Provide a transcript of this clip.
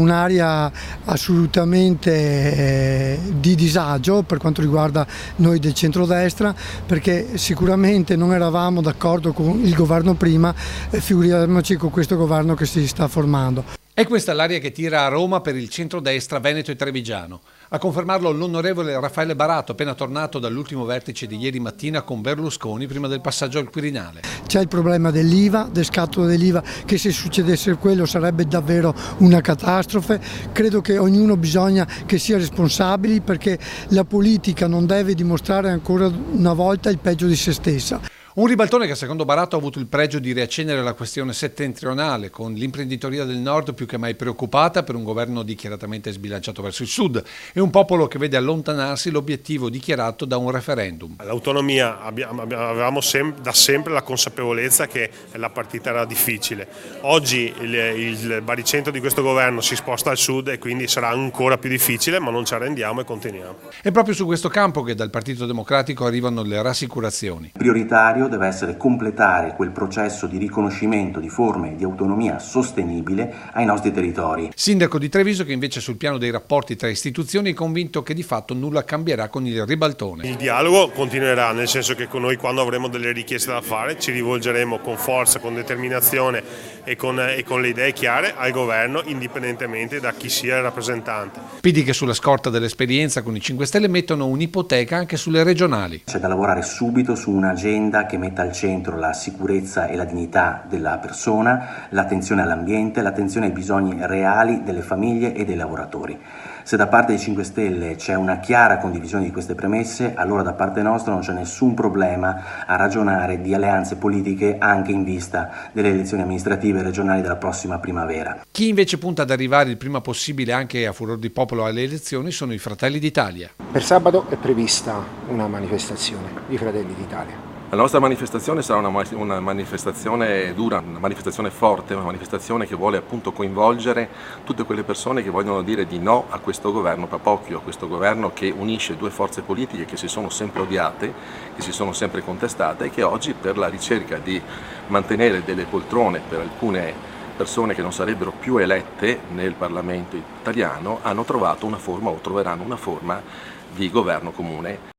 un'area assolutamente di disagio per quanto riguarda noi del centrodestra, perché sicuramente non eravamo d'accordo con il governo prima, figuriamoci con questo governo che si sta formando. È questa l'aria che tira a Roma per il centrodestra veneto e trevigiano. A confermarlo l'onorevole Raffaele Barato, appena tornato dall'ultimo vertice di ieri mattina con Berlusconi prima del passaggio al Quirinale. C'è il problema dell'IVA, del scatto dell'IVA, che se succedesse quello sarebbe davvero una catastrofe. Credo che ognuno bisogna che sia responsabili, perché la politica non deve dimostrare ancora una volta il peggio di se stessa. Un ribaltone che secondo Barato ha avuto il pregio di riaccendere la questione settentrionale, con l'imprenditoria del nord più che mai preoccupata per un governo dichiaratamente sbilanciato verso il sud e un popolo che vede allontanarsi l'obiettivo dichiarato da un referendum. L'autonomia avevamo da sempre la consapevolezza che la partita era difficile. Oggi il baricentro di questo governo si sposta al sud e quindi sarà ancora più difficile, ma non ci arrendiamo e continuiamo. È proprio su questo campo che dal Partito Democratico arrivano le rassicurazioni. Prioritario deve essere completare quel processo di riconoscimento di forme di autonomia sostenibile ai nostri territori. Sindaco di Treviso che invece sul piano dei rapporti tra istituzioni è convinto che di fatto nulla cambierà con il ribaltone. Il dialogo continuerà, nel senso che con noi quando avremo delle richieste da fare ci rivolgeremo con forza, con determinazione e con le idee chiare al governo, indipendentemente da chi sia il rappresentante. PD che sulla scorta dell'esperienza con i 5 Stelle mettono un'ipoteca anche sulle regionali. C'è da lavorare subito su un'agenda che metta al centro la sicurezza e la dignità della persona, l'attenzione all'ambiente, l'attenzione ai bisogni reali delle famiglie e dei lavoratori. Se da parte dei 5 Stelle c'è una chiara condivisione di queste premesse, allora da parte nostra non c'è nessun problema a ragionare di alleanze politiche anche in vista delle elezioni amministrative regionali della prossima primavera. Chi invece punta ad arrivare il prima possibile anche a furor di popolo alle elezioni sono i Fratelli d'Italia. Per sabato è prevista una manifestazione di Fratelli d'Italia. La nostra manifestazione sarà una manifestazione dura, una manifestazione forte, una manifestazione che vuole appunto coinvolgere tutte quelle persone che vogliono dire di no a questo governo Papocchio, a questo governo che unisce due forze politiche che si sono sempre odiate, che si sono sempre contestate e che oggi per la ricerca di mantenere delle poltrone per alcune persone che non sarebbero più elette nel Parlamento italiano hanno trovato una forma o troveranno una forma di governo comune.